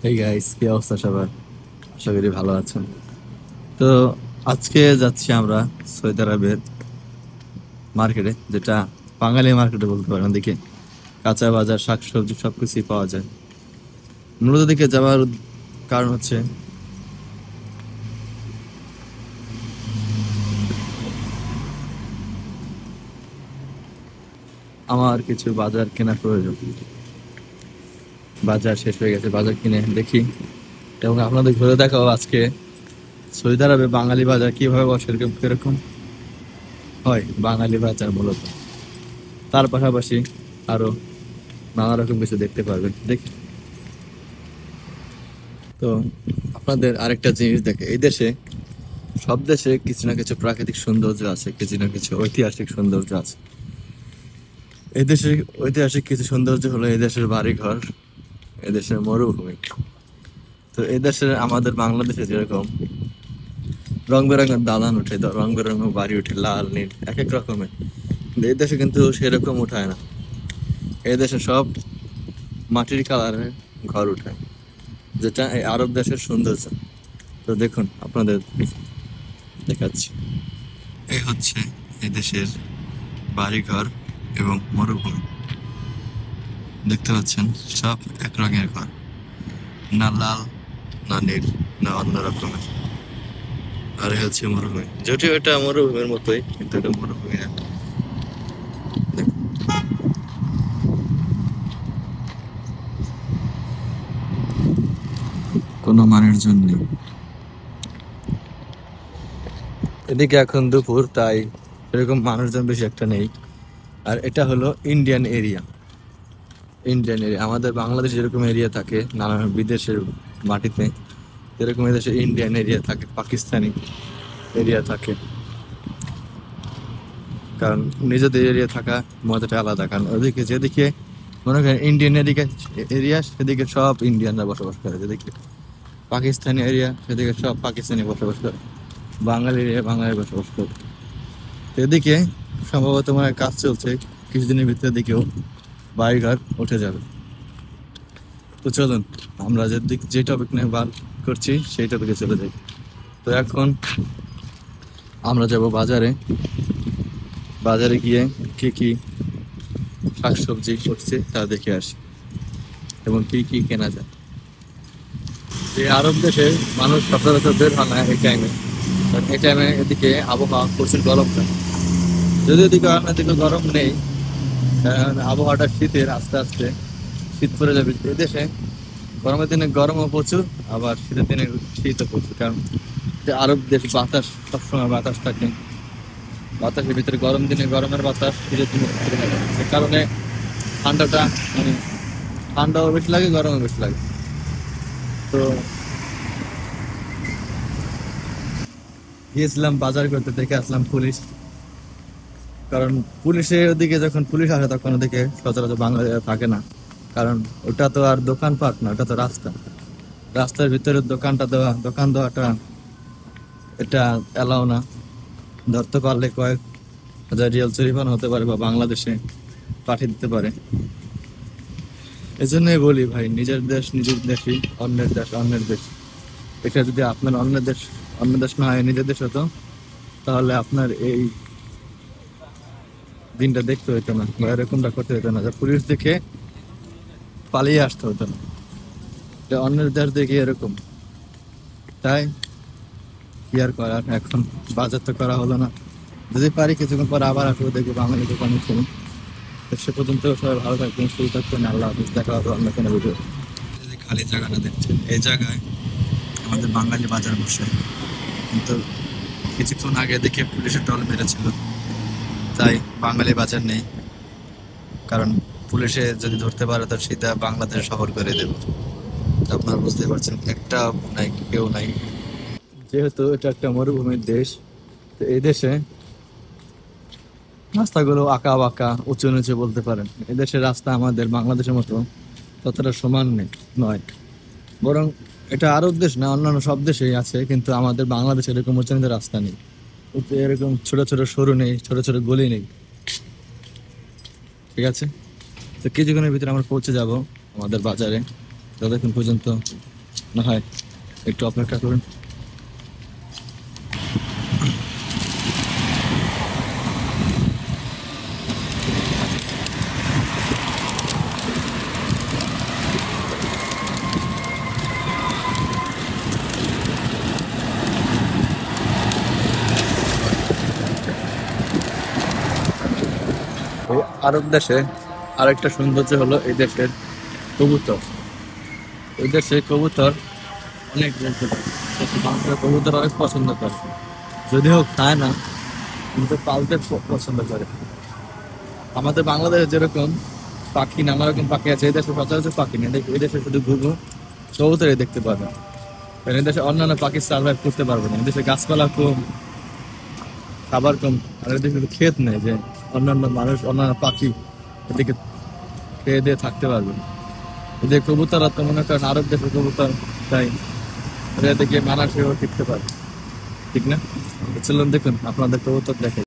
এই গাইস, কি অবস্থা সবার? আশা করি ভালো আছেন। তো আজকে যাচ্ছি আমরা সৌদি আরবের মার্কেটে, যেটা বাঙালি মার্কেটে বলতে পারেন। দেখি কাঁচা বাজার, শাকসবজি সবকিছুই পাওয়া যায়। মূলত দিকে যাওয়ার কারণ হচ্ছে আমার কিছু বাজার কেনা প্রয়োজন। বাজার শেষ হয়ে গেছে, বাজার কিনে দেখি এবং আপনাদের ঘুরে দেখাবো আজকে সৌদি আরবে বাঙালি বাজার কিভাবে বসে, এরকম কিরকম হয় বাঙালি বাজার মূলত। তার পাশাপাশি আরো নানা রকম কিছু দেখতে পারবেন। দেখি তো আপনাদের আরেকটা জিনিস দেখে, এই দেশে সব দেশে কিছু না কিছু প্রাকৃতিক সৌন্দর্য আছে, কিছু না কিছু ঐতিহাসিক সৌন্দর্য আছে। এই দেশে ঐতিহাসিক কিছু সৌন্দর্য হলো এই দেশের বাড়িঘর, এই দেশের মরুভূমি। তো এই দেশের আমাদের বাংলাদেশে যেরকম রং বেরঙের দালান উঠে, রং বেরঙের বাড়ি উঠে, লাল নীল এক এক রকমের, কিন্তু এই দেশে কিন্তু সেরকম উঠায় না। এই দেশে সব মাটির কালারের ঘর উঠায়, যেটা এই আরব দেশের সৌন্দর্য। তো দেখুন আপনাদের দেখাচ্ছি, এই হচ্ছে এই দেশের বাড়িঘর এবং মরুভূমি। দেখতে পাচ্ছেন সব এক রঙের ঘর, না লাল, না নীল, না অন্য রকমের। আর এই হচ্ছে মরুভূমি, যদিও এটা মরুভূমির মতোই, কিন্তু এটা মরুভূমি না। দেখুন, কোনো মানুষজন নেই এদিকে। এখন দুপুর, তাই এরকম মানুষজন বেশি একটা নেই। আর এটা হলো ইন্ডিয়ান এরিয়া। ইন্ডিয়ান এরিয়া আমাদের বাংলাদেশে যেরকম এরিয়া থাকে নানা বিদেশের মাটিতে, যেরকম এদেশে ইন্ডিয়ান এরিয়া থাকে, পাকিস্তানি এরিয়া থাকে। কারণ নিজেদের এরিয়া থাকা মজাটা আলাদা। কারণ ওদিকে যেদিকে মনে করেন ইন্ডিয়ান এরিয়া এরিয়া, সেদিকে সব ইন্ডিয়ানরা বসবাস করে। যেদিকে পাকিস্তানি এরিয়া, সেদিকে সব পাকিস্তানি বসবাস করে। বাঙালি এরিয়া, বাঙালি বসবাস করে। তো এদিকে সম্ভবত মানে কাজ চলছে, কিছুদিনের ভিতরে দিকেও বাড়িঘর উঠে যাবে। তো চলুন আমরা যে টপিক নিয়ে বার করছি সেই টপিকে চলে যাই। তো এখন আমরা যাব বাজারে। বাজারে গিয়ে কি কি শাকসবজি করছে তা দেখে আসি এবং কি কি কেনা যায়। এই আরব দেশে মানুষ সচরাচর বের হয় না এই টাইমে, কারণ এই টাইমে এদিকে আবহাওয়া প্রচুর গরম থাকে। যদিও এদিকে এদিকে গরম নেই, কারণ আবহাওয়াটা শীতের, আস্তে আস্তে শীত পড়ে যাবে এদেশে। গরমের দিনে গরমও প্রচুর, আবার শীতের দিনে শীতও প্রচুর। কারণ যে আরব দেশ বাতাস, সবসময় বাতাস থাকে। বাতাসের ভিতরে গরম দিনে গরমের বাতাস, শীতের দিনে শীতের বাতাস। সে কারণে ঠান্ডাটা মানে ঠান্ডাও বেশি লাগে, গরমও বেশি লাগে। তো গিয়েছিলাম বাজার করতে, দেখে আসলাম পুলিশ। কারণ পুলিশের ওদিকে যখন পুলিশ আসে তখন ওদিকে সচরাচর বাংলাদেশ থাকে না। কারণ ওটা তো আর দোকানপাট না, ওটা তো রাস্তা। রাস্তার ভিতরে দোকান দেওয়াটা এটা এলাও না। ধরতে পারলে কয়েক হাজার রিয়াল জরিমানা হতে পারে বা বাংলাদেশে পাঠিয়ে দিতে পারে। এই জন্যই বলি ভাই, নিজের দেশ নিজের দেশই, অন্যের দেশ অন্যের দেশ। এটা যদি আপনার অন্য দেশ না হয় নিজের দেশ হতো, তাহলে আপনার এই দিনটা দেখতে হতো না বা এরকমটা করতে হতো না, যে পুলিশ দেখে পালিয়ে আসতে হতো না। এটা অন্যের দেশ দেখে এরকম। তাই কি আর করার, এখন বাজার তো করা হলো না। যদি পারি কিছুক্ষণ পর আবার আসবো, দেখবো বাঙালি দোকানে শুনি। তো সে পর্যন্ত সবাই ভালো থাকবেন, সুস্থ থাকবেন। আল্লাহ হাফিজ, দেখা হবে অন্য কোনো ভিডিও। খালি জায়গাটা দেখছেন, এই জায়গায় আমাদের বাঙালি বাজার বসে, কিন্তু কিছুক্ষণ আগে দেখে পুলিশের টল মেরেছিল, তাই বাঙালি বাজার নেই। কারণ পুলিশে যদি ধরতে পারে তো সেটা বাংলাদেশে শহর করে দেবে। তো আপনারা বুঝতে পারছেন, একটা নাই, কেউ নাই। যেহেতু এটা একটা মরুভূমির দেশ, তো এই দেশে রাস্তাগুলো আঁকা বাঁকা, উঁচু নিচু বলতে পারেন। এদেশের রাস্তা আমাদের বাংলাদেশের মতো ততটা সমান নয়। বরং এটা আরব দেশ না, অন্যান্য সব দেশেই আছে, কিন্তু আমাদের বাংলাদেশে এরকম উঁচু নিচু রাস্তা নেই। এরকম ছোট ছোট সরু নেই, ছোট ছোট গলি নেই। ঠিক আছে, তো কিছুক্ষণের ভিতরে আমরা পৌঁছে যাব আমাদের বাজারে। ততক্ষণ পর্যন্ত না হয় একটু অপেক্ষা করুন। এই আরব দেশে আরেকটা সৌন্দর্য হলো এই দেশের কবুতর। এই দেশে কবুতর অনেক জনপ্রিয়। মানুষরা কবুতর অনেক পছন্দ করে, যদিও খায় না কিন্তু পালতে পছন্দ করে। আমাদের বাংলাদেশে যেরকম পাখি নানা রকম পাখি আছে, এই দেশে সচরাচর পাখি নেই। এই দেশে শুধু ঘুঘু কবুতরই দেখতে পাবে। কারণ এই দেশে অন্যান্য পাখি সার্ভাইভ করতে পারবে না। এই দেশে গাছপালা কম, খাবার কম, আর এদিকে কিন্তু ক্ষেত নেই যে অন্যান্য মানুষ অন্যান্য পাখি এদিকে খেয়ে দিয়ে থাকতে পারবে না। এদের কবুতর তো মনে করেন আরব দেশের কবুতর, তাই ওরা এদিকে মানাসেও টিকতে পারে, ঠিক না? চলুন দেখুন আপনাদের কবুতর দেখে।